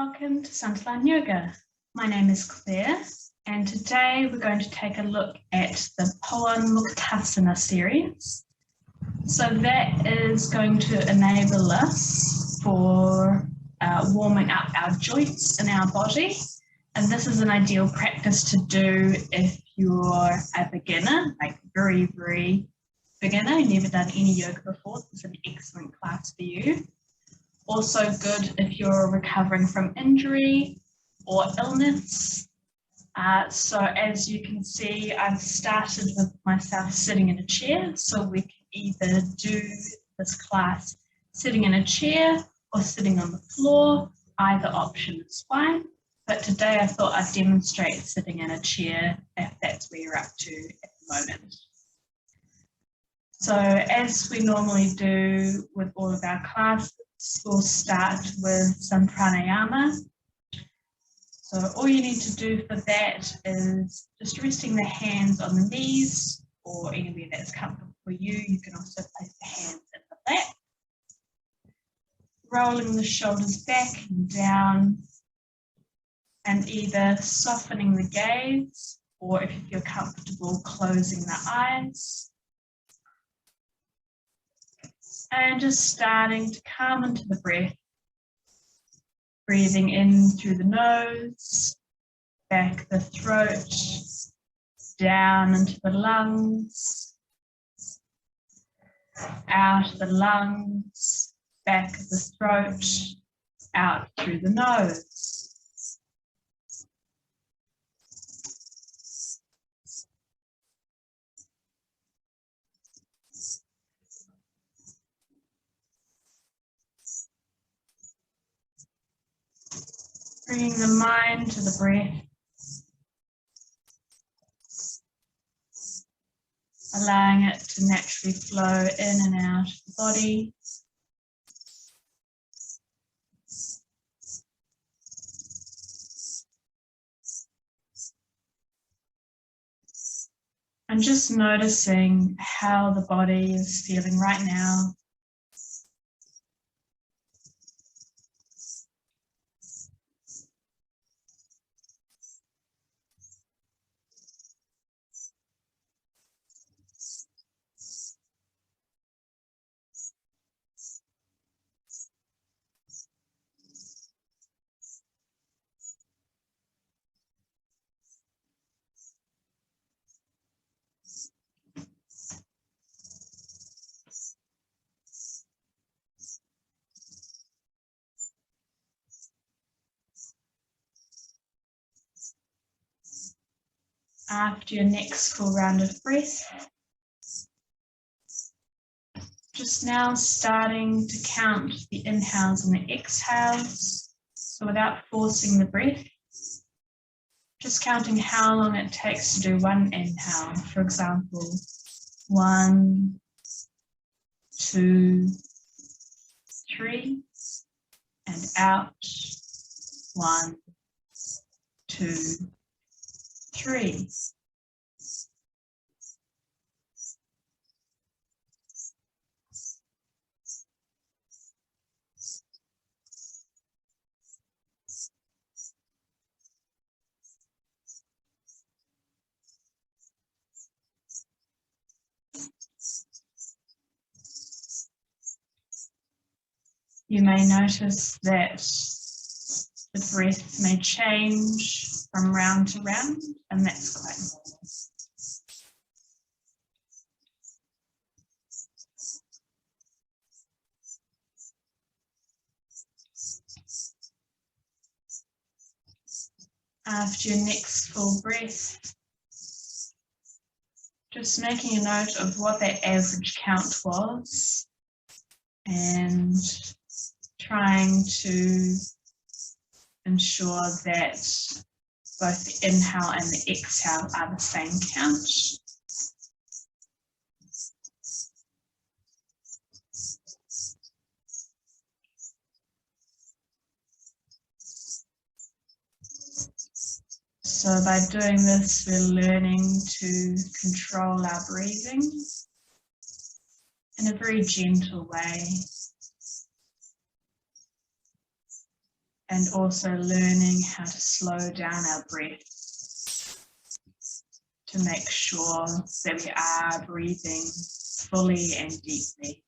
Welcome to Santulan Yoga. My name is Claire, and today we're going to take a look at the Pawanmuktasana series. So that is going to enable us for warming up our joints in our body. And this is an ideal practice to do if you're a beginner, like very, very beginner, you've never done any yoga before. This is an excellent class for you. Also good if you're recovering from injury or illness. So as you can see, I've started with myself sitting in a chair. So we can either do this class sitting in a chair or sitting on the floor. Either option is fine. But today I thought I'd demonstrate sitting in a chair if that's where you're up to at the moment. So as we normally do with all of our classes, we'll start with some pranayama. So all you need to do for that is just resting the hands on the knees or anywhere that's comfortable for you. You can also place the hands in the lap. Rolling the shoulders back and down and either softening the gaze or if you feel comfortable closing the eyes. And just starting to come into the breath, breathing in through the nose, back the throat, down into the lungs, out the lungs, back of the throat, out through the nose. Bringing the mind to the breath, allowing it to naturally flow in and out of the body. And just noticing how the body is feeling right now. After your next full round of breath, just now starting to count the inhales and the exhales. So without forcing the breath, just counting how long it takes to do one inhale. For example, 1, 2, 3, and out, 1, 2, 3. You may notice that the breath may change from round to round, and that's quite normal. After your next full breath, just making a note of what that average count was and trying to ensure that both the inhale and the exhale are the same count. So by doing this, we're learning to control our breathing in a very gentle way. and also learning how to slow down our breath to make sure that we are breathing fully and deeply.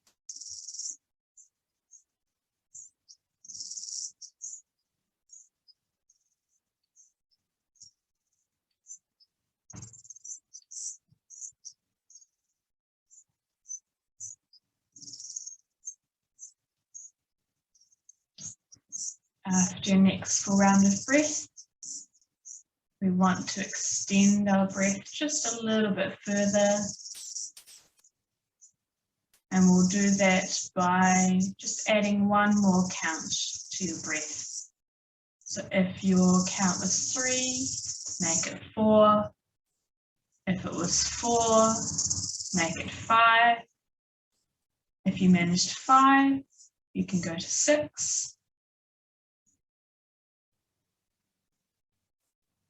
After your next full round of breath, we want to extend our breath just a little bit further. And we'll do that by just adding one more count to your breath. So if your count was 3, make it 4. If it was 4, make it 5. If you managed 5, you can go to 6.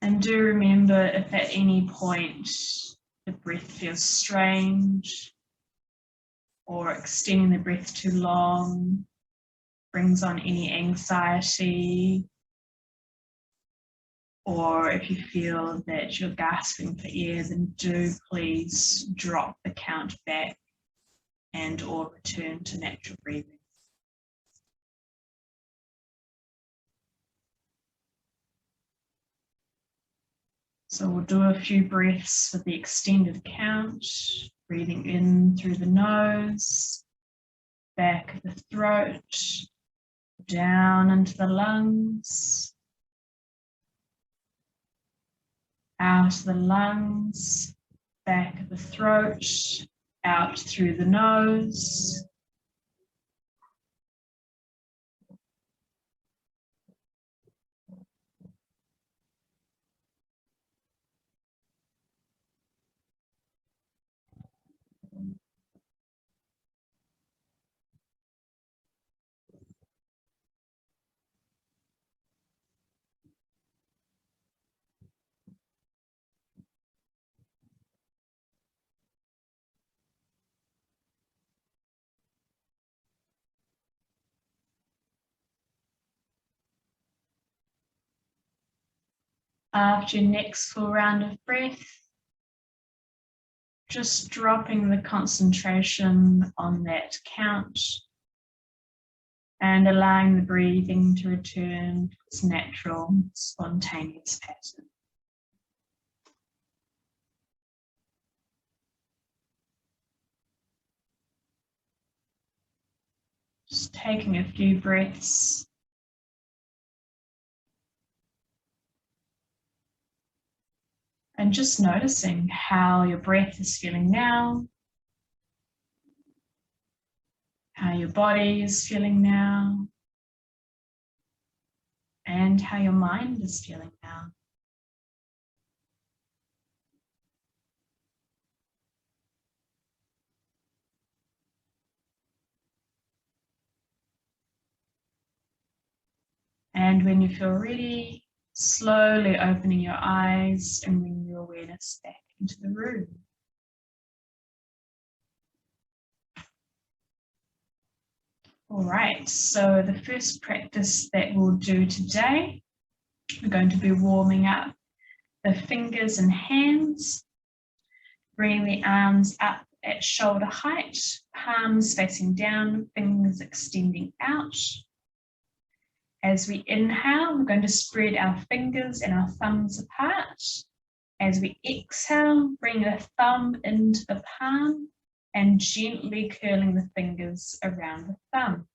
And do remember, if at any point the breath feels strange or extending the breath too long brings on any anxiety, or if you feel that you're gasping for air, then do please drop the count back and or return to natural breathing. So we'll do a few breaths with the extended count, breathing in through the nose, back of the throat, down into the lungs, out of the lungs, back of the throat, out through the nose. After your next full round of breath, just dropping the concentration on that count and allowing the breathing to return to its natural, spontaneous pattern. Just taking a few breaths. And just noticing how your breath is feeling now, how your body is feeling now, and how your mind is feeling now. And when you feel ready, slowly opening your eyes and bringing your awareness back into the room. All right, so the first practice that we'll do today, we're going to be warming up the fingers and hands, bringing the arms up at shoulder height, palms facing down, fingers extending out. As we inhale, we're going to spread our fingers and our thumbs apart. As we exhale, bring the thumb into the palm and gently curling the fingers around the thumb.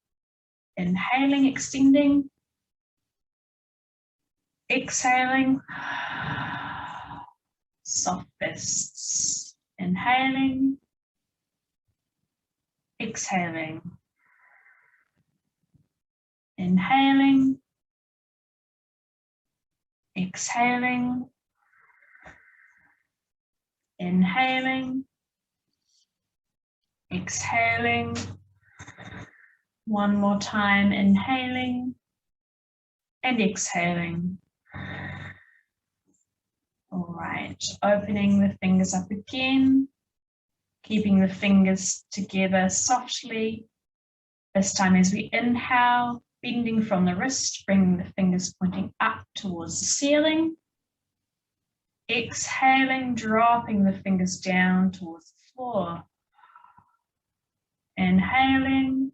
Inhaling, extending. Exhaling, soft fists. Inhaling, exhaling. Inhaling, exhaling, inhaling, exhaling. One more time, inhaling and exhaling. All right, opening the fingers up again, keeping the fingers together softly. This time as we inhale, Bending from the wrist, bringing the fingers pointing up towards the ceiling. Exhaling, dropping the fingers down towards the floor. Inhaling.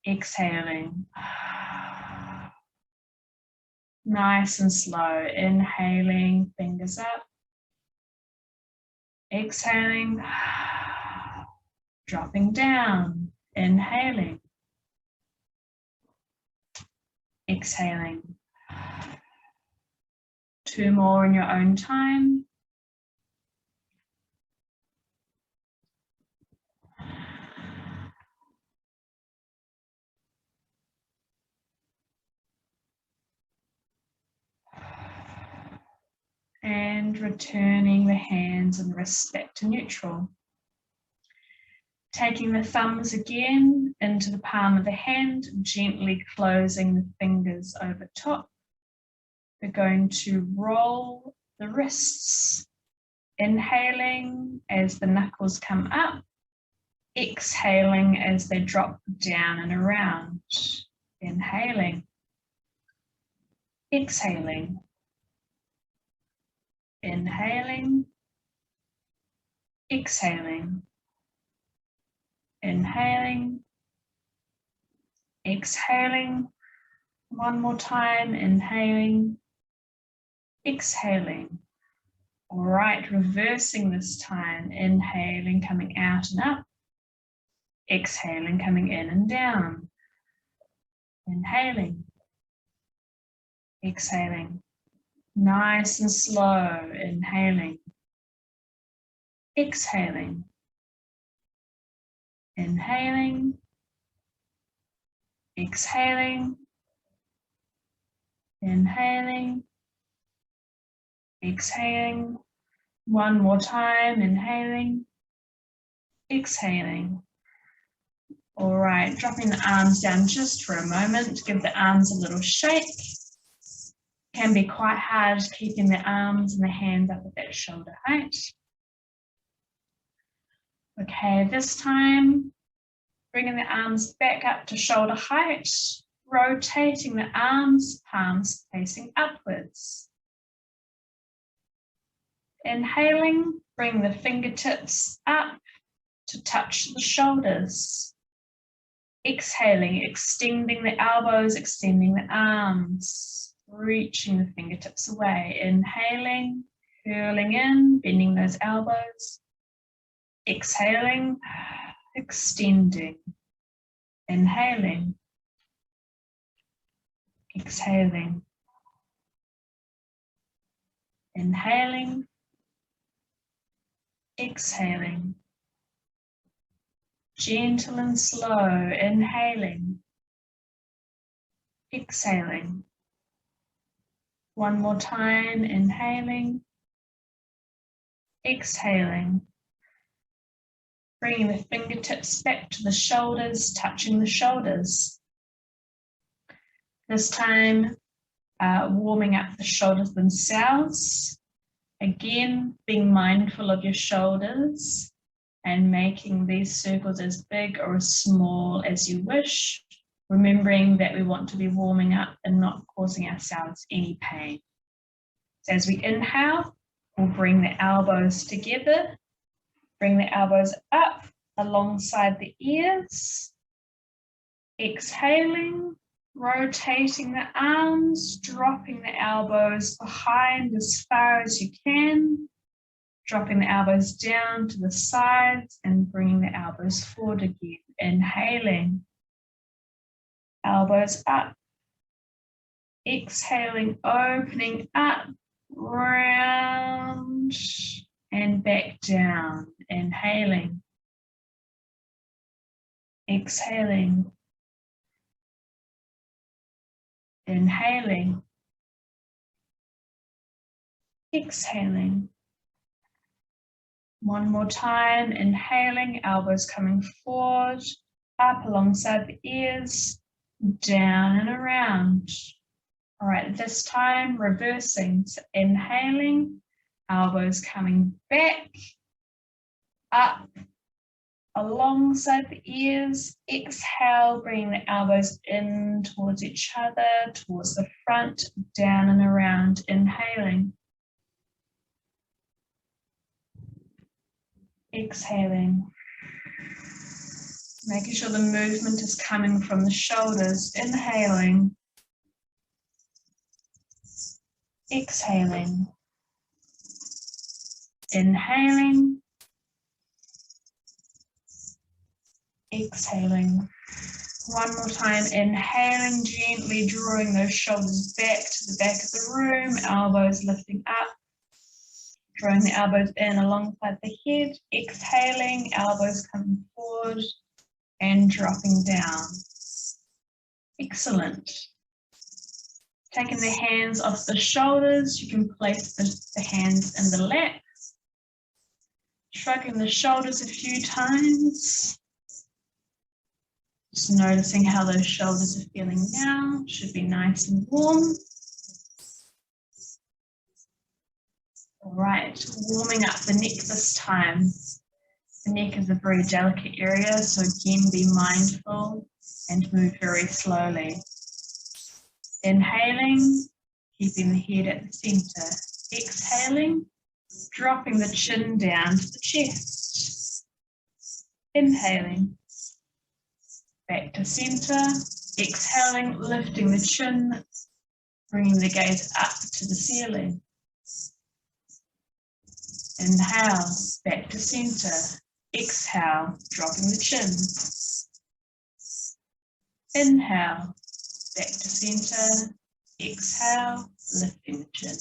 Exhaling. Nice and slow. Inhaling, fingers up. Exhaling, dropping down. Inhaling. Exhaling. 2 more in your own time. And returning the hands and wrists back to neutral. Taking the thumbs again into the palm of the hand, gently closing the fingers over top. We're going to roll the wrists, inhaling as the knuckles come up, exhaling as they drop down and around. Inhaling, exhaling, inhaling, exhaling, inhaling, exhaling. One more time, inhaling, exhaling. All right, reversing this time, inhaling, coming out and up, exhaling, coming in and down, inhaling, exhaling, nice and slow, inhaling, exhaling, inhaling, exhaling, inhaling, exhaling. One more time, inhaling, exhaling. All right, dropping the arms down just for a moment. Give the arms a little shake. Can be quite hard keeping the arms and the hands up at that shoulder height. Okay, this time, bringing the arms back up to shoulder height, rotating the arms, palms facing upwards. Inhaling, bring the fingertips up to touch the shoulders. Exhaling, extending the elbows, extending the arms, reaching the fingertips away. Inhaling, curling in, bending those elbows. Exhaling, extending. Inhaling, exhaling. Inhaling, exhaling. Gentle and slow, inhaling, exhaling. One more time, inhaling, exhaling. Bringing the fingertips back to the shoulders, touching the shoulders. This time, warming up the shoulders themselves. Again, being mindful of your shoulders and making these circles as big or as small as you wish, remembering that we want to be warming up and not causing ourselves any pain. So as we inhale, we'll bring the elbows together, bring the elbows up alongside the ears. Exhaling, rotating the arms, dropping the elbows behind as far as you can, dropping the elbows down to the sides and bringing the elbows forward again. Inhaling, elbows up. Exhaling, opening up, round and back down. Inhaling, exhaling, inhaling, exhaling. One more time, inhaling, elbows coming forward, up alongside the ears, down and around. All right, this time reversing, so inhaling, elbows coming back, up, alongside the ears. Exhale, bringing the elbows in towards each other, towards the front, down and around. Inhaling. Exhaling. Making sure the movement is coming from the shoulders. Inhaling. Exhaling. Inhaling. Exhaling. One more time, inhaling, gently drawing those shoulders back to the back of the room, elbows lifting up, drawing the elbows in alongside the head, exhaling, elbows coming forward and dropping down. Excellent. Taking the hands off the shoulders, you can place the hands in the lap, shrugging the shoulders a few times. Just noticing how those shoulders are feeling now. Should be nice and warm. All right, warming up the neck this time. The neck is a very delicate area, so again, be mindful and move very slowly. Inhaling, keeping the head at the center. Exhaling, dropping the chin down to the chest. Inhaling. Back to center, exhaling, lifting the chin, bringing the gaze up to the ceiling. Inhale, back to center, exhale, dropping the chin. Inhale, back to center, exhale, lifting the chin.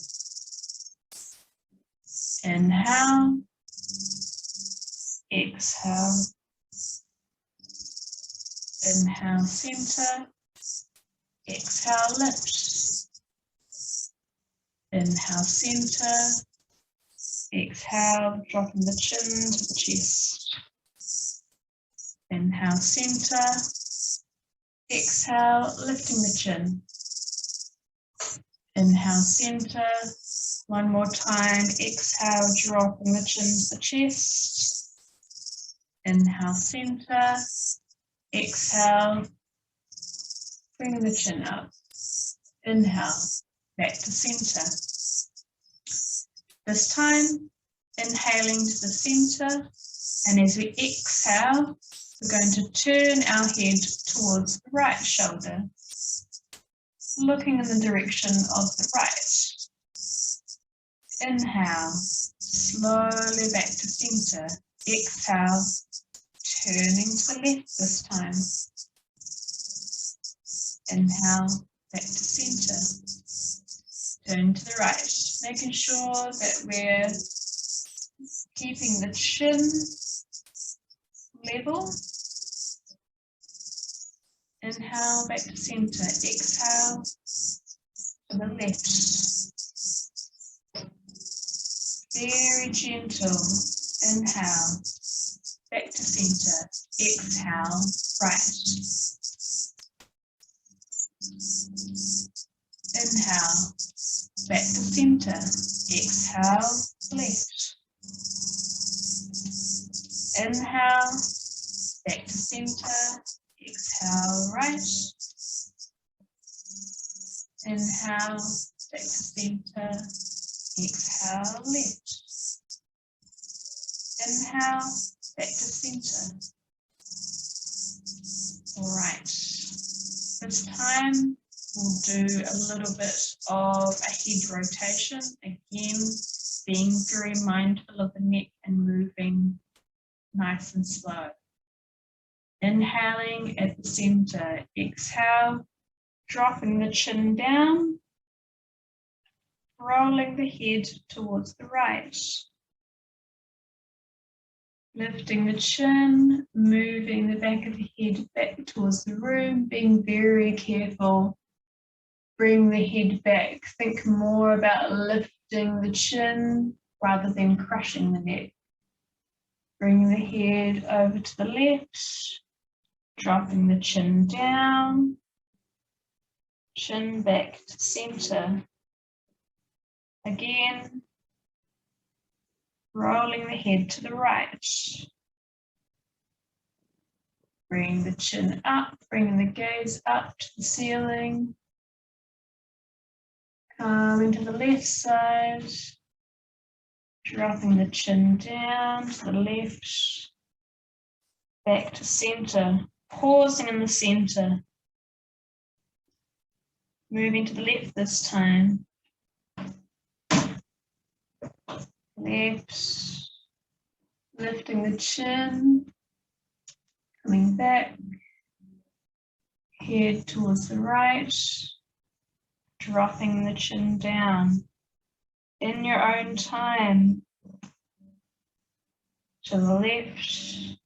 Inhale, exhale. Inhale, center, exhale, lift. Inhale, center, exhale, dropping the chin to the chest. Inhale, center, exhale, lifting the chin. Inhale, center, one more time, exhale, dropping the chin to the chest. Inhale, center, exhale, bring the chin up. Inhale, back to center. This time, inhaling to the center, and as we exhale, we're going to turn our head towards the right shoulder, looking in the direction of the right. Inhale, slowly back to center. Exhale, turning to the left this time. Inhale, back to center. Turn to the right, making sure that we're keeping the chin level. Inhale, back to center. Exhale to the left. Very gentle. Inhale, back to center. Exhale, right. Inhale, back to center. Exhale, left. Inhale, back to center. Exhale, right. Inhale, back to center. Exhale, left. Inhale, back to center. All right. This time, we'll do a little bit of a head rotation. Again, being very mindful of the neck and moving nice and slow. Inhaling at the center. Exhale, dropping the chin down, rolling the head towards the right. Lifting the chin, moving the back of the head back towards the room, being very careful. Bring the head back. Think more about lifting the chin rather than crushing the neck. Bring the head over to the left, dropping the chin down, chin back to center. Again, rolling the head to the right. Bring the chin up, bring the gaze up to the ceiling. Coming to the left side. Dropping the chin down to the left. Back to center. Pausing in the center. Moving to the left this time. Left. Lifting the chin. Coming back. Head towards the right. Dropping the chin down. In your own time. To the left.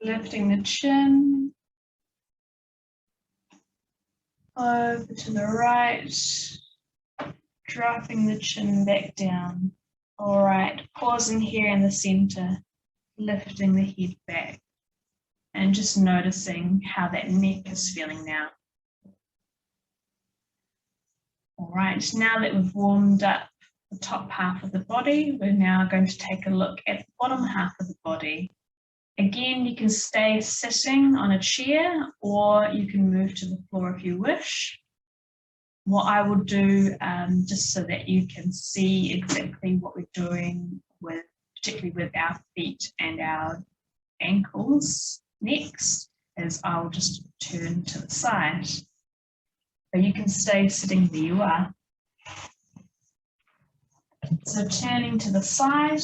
Lifting the chin. Over to the right. Dropping the chin back down. All right, pausing here in the center. Lifting the head back. And just noticing how that neck is feeling now. All right, now that we've warmed up the top half of the body, we're now going to take a look at the bottom half of the body. Again, you can stay sitting on a chair or you can move to the floor if you wish. What I will do, just so that you can see exactly what we're doing with, particularly with our feet and our ankles next, is I'll just turn to the side. So you can stay sitting where you are. So turning to the side,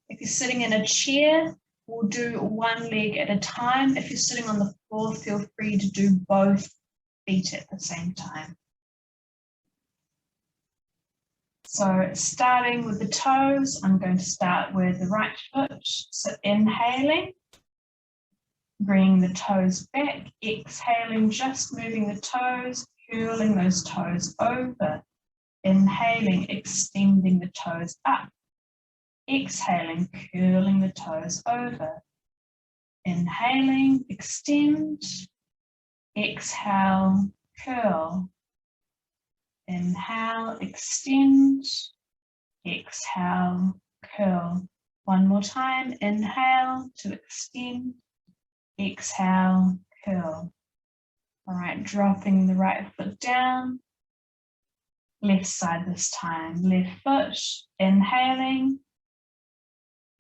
if you're sitting in a chair, we'll do one leg at a time. If you're sitting on the floor, feel free to do both feet at the same time. So starting with the toes, I'm going to start with the right foot. So inhaling, bringing the toes back, exhaling, just moving the toes, curling those toes over. Inhaling, extending the toes up. Exhaling, curling the toes over. Inhaling, extend. Exhale, curl. Inhale, extend. Exhale, curl. One more time. Inhale to extend. Exhale, curl. All right, dropping the right foot down. Left side this time. Left foot, inhaling.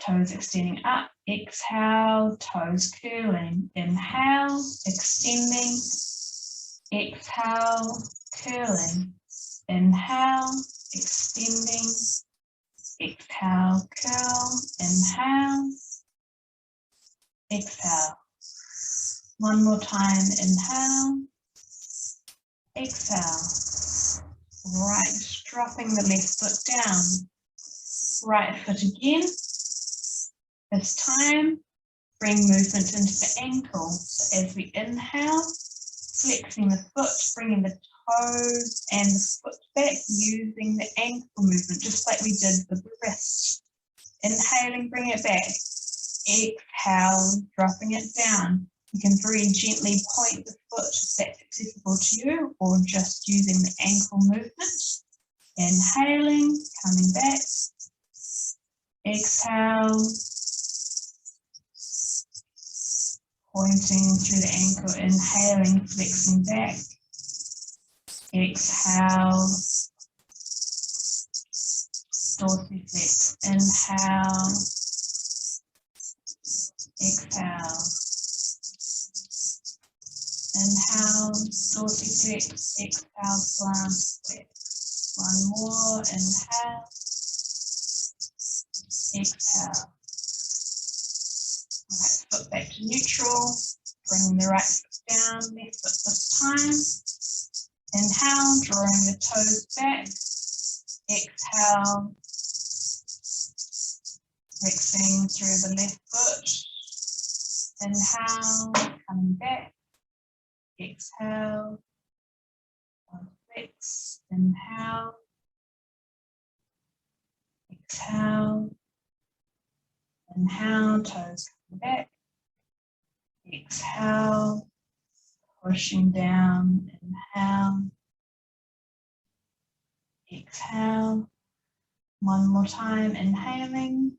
Toes extending up. Exhale, toes curling. Inhale, extending. Exhale, curling. Inhale, extending. Exhale, curl. Inhale. Exhale. One more time. Inhale. Exhale. Right, dropping the left foot down. Right foot again. This time, bring movement into the ankle. So as we inhale, flexing the foot, bringing the toes and the foot back, using the ankle movement, just like we did with the wrist. Inhaling, bring it back. Exhale, dropping it down. You can very gently point the foot if that's accessible to you, or just using the ankle movement. Inhaling, coming back. Exhale. Pointing through the ankle, inhaling, flexing back. Exhale. Dorsiflex. Inhale. Exhale. Inhale, dorsiflex. Exhale, plant flex. One more. Inhale. Exhale. All right, foot back to neutral. Bring the right foot down, left foot this time. Inhale, drawing the toes back. Exhale. Flexing through the left foot. Inhale, coming back. Exhale. Flex. Inhale. Exhale. Inhale, toes coming back. Exhale, pushing down. Inhale. Exhale. One more time, inhaling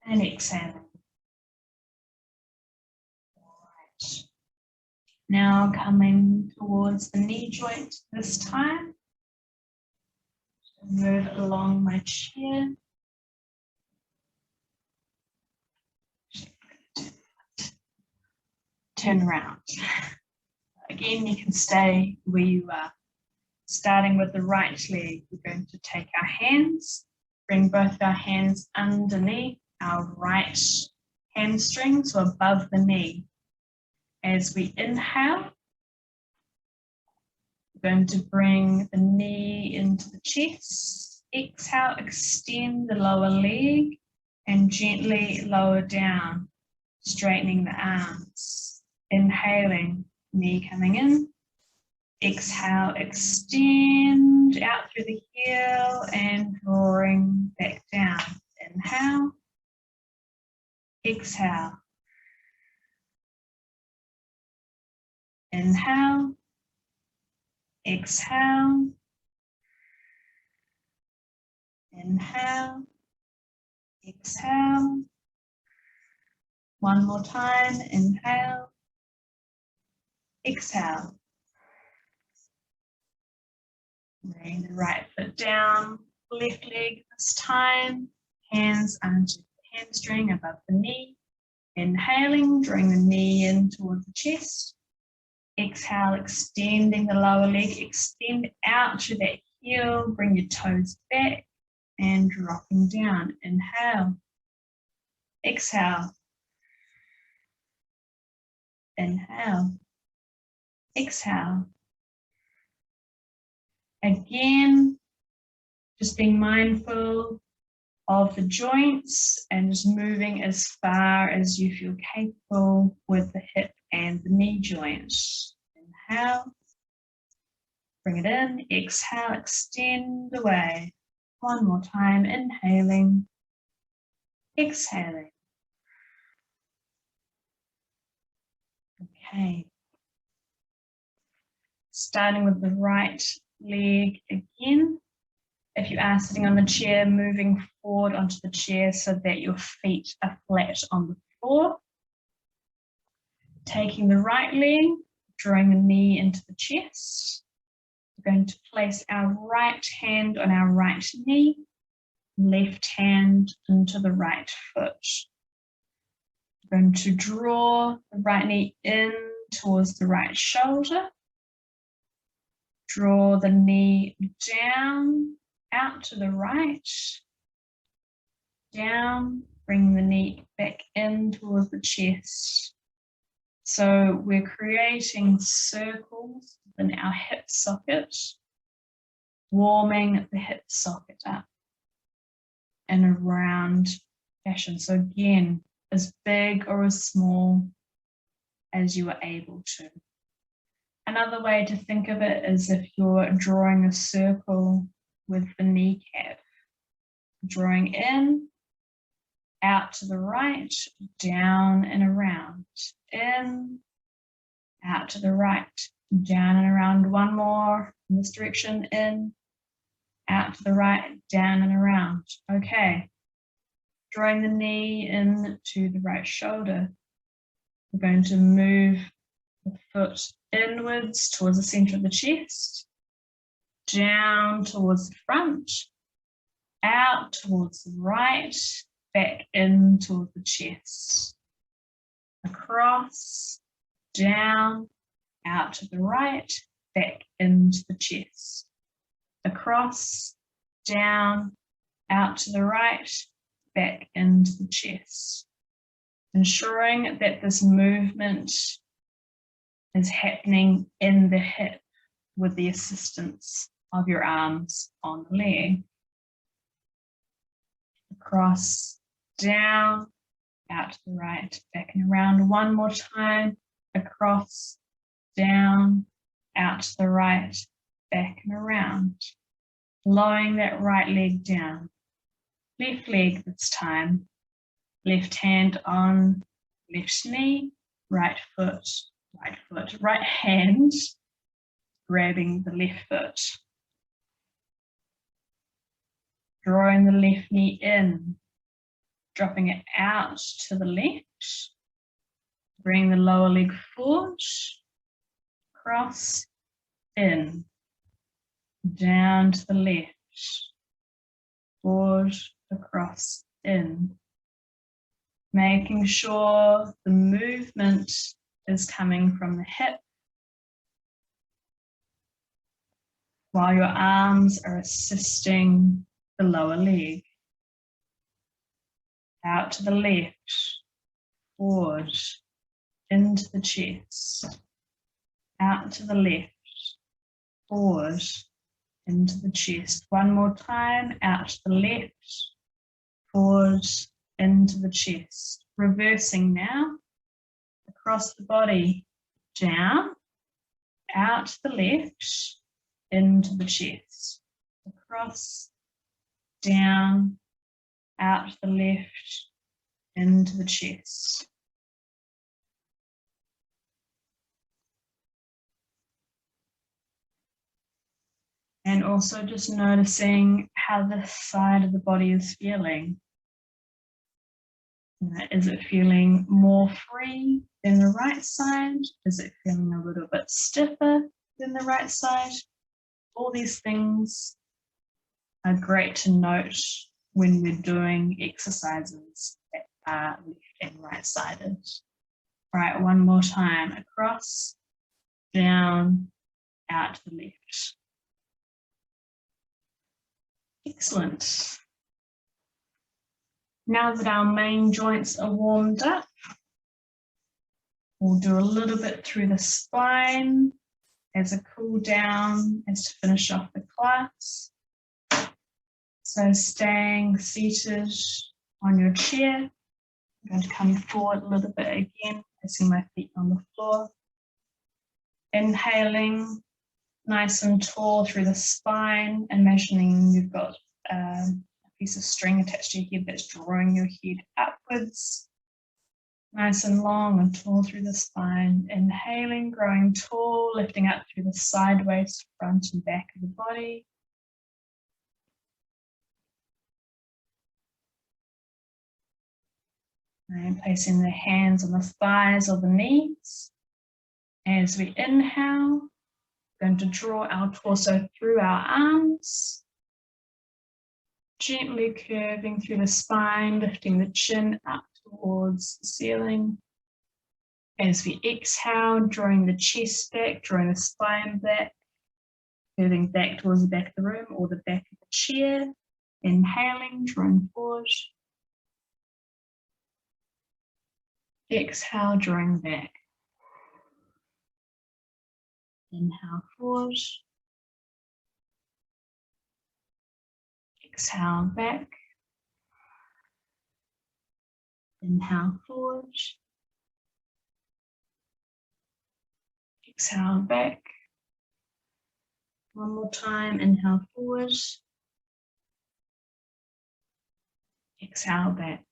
and exhaling. Now coming towards the knee joint this time. Move along my chair. Turn around. Again, you can stay where you are. Starting with the right leg, we're going to take our hands, bring both our hands underneath our right hamstring, so above the knee. As we inhale, we're going to bring the knee into the chest. Exhale, extend the lower leg and gently lower down, straightening the arms. Inhaling, knee coming in. Exhale, extend out through the heel and drawing back down. Inhale, exhale. Inhale, exhale. Inhale, exhale. One more time, inhale, exhale. Bring the right foot down, left leg this time, hands under the hamstring above the knee. Inhaling, drawing the knee in towards the chest. Exhale, extending the lower leg, extend out to that heel, bring your toes back and dropping down. Inhale, exhale, inhale, exhale. Again, just being mindful of the joints and just moving as far as you feel capable with the hip and the knee joints. Inhale, bring it in, exhale, extend away. One more time, inhaling, exhaling. Okay. Starting with the right leg again. If you are sitting on the chair, moving forward onto the chair so that your feet are flat on the floor. Taking the right leg, drawing the knee into the chest. We're going to place our right hand on our right knee, left hand into the right foot. We're going to draw the right knee in towards the right shoulder. Draw the knee down, out to the right, down, bring the knee back in towards the chest. So we're creating circles in our hip socket, warming the hip socket up in a round fashion. So again, as big or as small as you are able to. Another way to think of it is if you're drawing a circle with the kneecap, drawing in, out to the right, down and around, in, out to the right, down and around. One more in this direction, in, out to the right, down and around. Okay, drawing the knee in to the right shoulder. We're going to move the foot inwards towards the center of the chest, down towards the front, out towards the right, back in towards the chest, across, down, out to the right, back into the chest, across, down, out to the right, back into the chest. Ensuring that this movement is happening in the hip with the assistance of your arms on the leg. Across, down, out to the right, back and around. One more time. Across, down, out to the right, back and around. Lowering that right leg down. Left leg this time. Left hand on left knee, right foot, right hand, grabbing the left foot. Drawing the left knee in, dropping it out to the left. Bring the lower leg forward, across, in, down to the left, forward, across, in. Making sure the movement is coming from the hip while your arms are assisting the lower leg. Out to the left, forward, into the chest. Out to the left, forward, into the chest. One more time, out to the left, forward, into the chest. Reversing now, across the body, down, out to the left, into the chest. Across, down, out to the left, into the chest. And also just noticing how this side of the body is feeling. Is it feeling more free than the right side? Is it feeling a little bit stiffer than the right side? All these things are great to note when we're doing exercises that are left and right-sided. All right, one more time. Across, down, out to the left. Excellent. Now that our main joints are warmed up, we'll do a little bit through the spine as a cool down, as to finish off the class. So staying seated on your chair, I'm going to come forward a little bit again, placing my feet on the floor. Inhaling nice and tall through the spine, imagining you've got a piece of string attached to your head that's drawing your head upwards. Nice and long and tall through the spine. Inhaling, growing tall, lifting up through the sideways, front and back of the body. And placing the hands on the thighs or the knees. As we inhale, we're going to draw our torso through our arms. Gently curving through the spine, lifting the chin up towards the ceiling. As we exhale, drawing the chest back, drawing the spine back, curving back towards the back of the room or the back of the chair. Inhaling, drawing forward. Exhale, drawing back. Inhale, forward. Exhale, back. Inhale, forward. Exhale, back. One more time, inhale, forward. Exhale, back.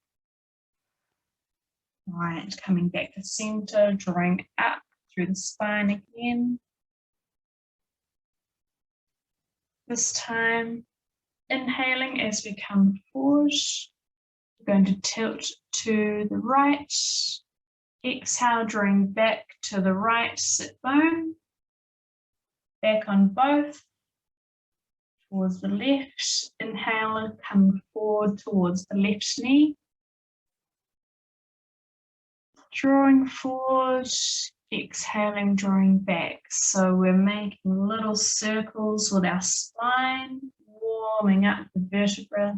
All right, coming back to center, drawing up through the spine again. This time, inhaling as we come forward. We're going to tilt to the right. Exhale, drawing back to the right sit bone. Back on both. Towards the left. Inhale, come forward towards the left knee. Drawing forward, exhaling, drawing back. So we're making little circles with our spine, warming up the vertebra.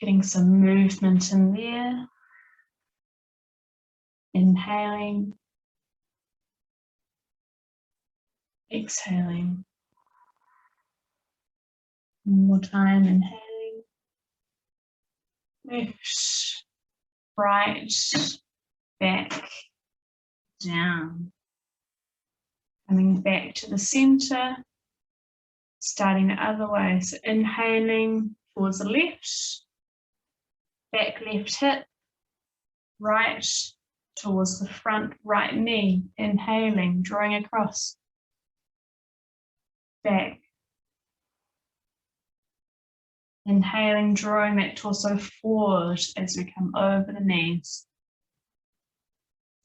Getting some movement in there. Inhaling. Exhaling. One more time, inhaling. Left, right, back, down. Coming back to the center, starting the other way. So inhaling towards the left, back left hip, right towards the front right knee. Inhaling, drawing across, back. Inhaling, drawing that torso forward as we come over the knees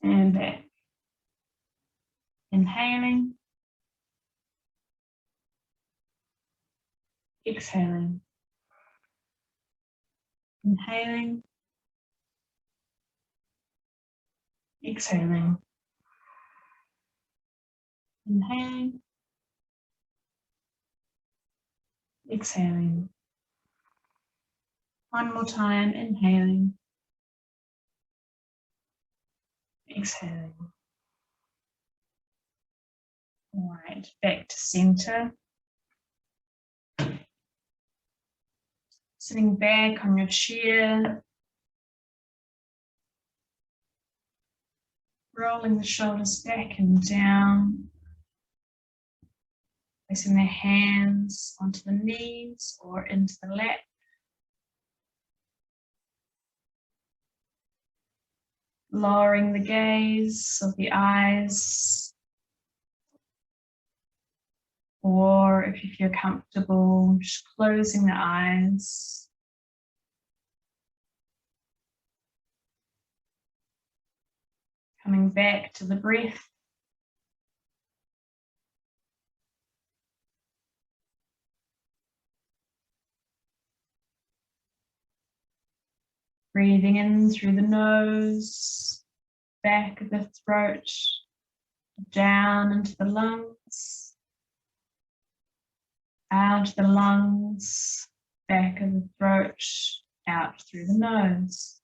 and back. Inhaling, exhaling, inhaling, exhaling, inhaling, exhaling. One more time, inhaling, exhaling. All right, back to center. Sitting back on your chair, rolling the shoulders back and down, placing the hands onto the knees or into the lap. Lowering the gaze of the eyes, or if you feel comfortable, just closing the eyes. Coming back to the breath. Breathing in through the nose, back of the throat, down into the lungs, out of the lungs, back of the throat, out through the nose.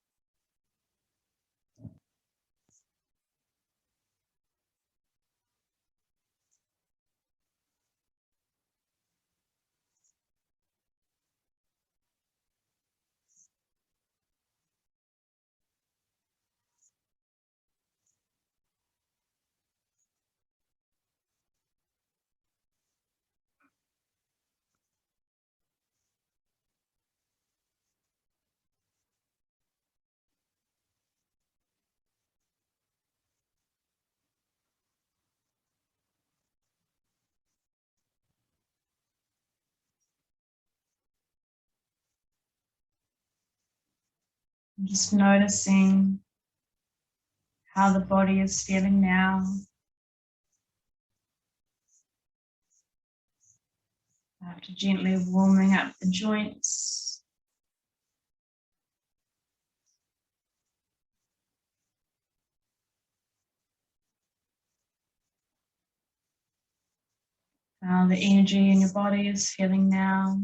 Just noticing how the body is feeling now. After gently warming up the joints. How the energy in your body is feeling now.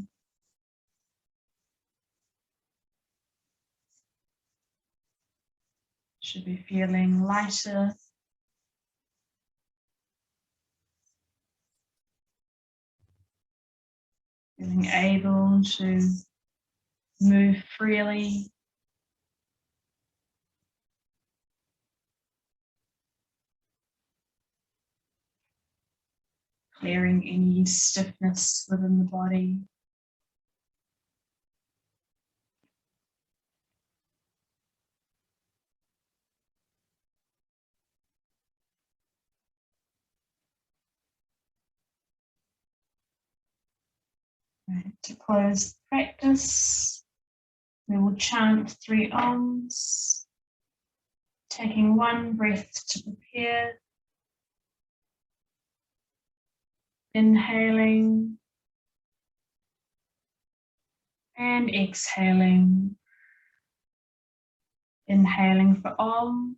Should be feeling lighter. Feeling able to move freely. Clearing any stiffness within the body. Right, to close the practice, we will chant 3 Oms, taking 1 breath to prepare. Inhaling and exhaling. Inhaling for Om.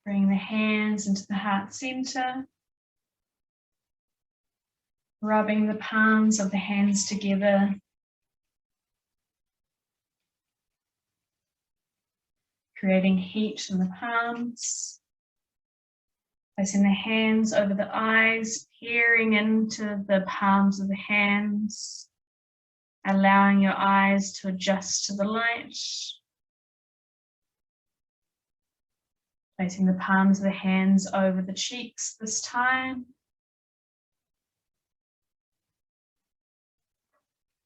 Bring the hands into the heart center. Rubbing the palms of the hands together. Creating heat in the palms. Placing the hands over the eyes, peering into the palms of the hands. Allowing your eyes to adjust to the light. Placing the palms of the hands over the cheeks this time.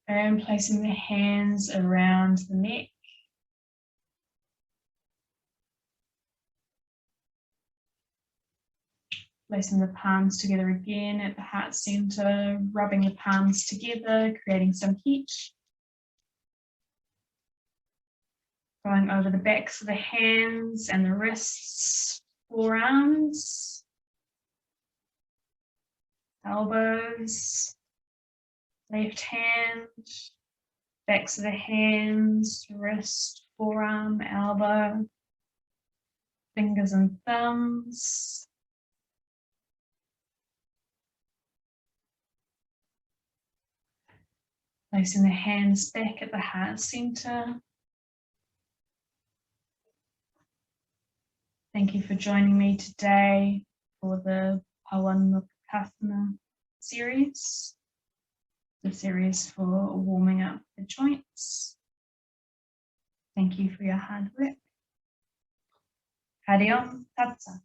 And placing the hands around the neck. Placing the palms together again at the heart center, rubbing the palms together, creating some heat. Going over the backs of the hands and the wrists, forearms, elbows, left hand, backs of the hands, wrist, forearm, elbow, fingers and thumbs. Placing the hands back at the heart center. Thank you for joining me today for the Pawanmuktasana series, the series for warming up the joints. Thank you for your hard work. Hari Om Tat Sat.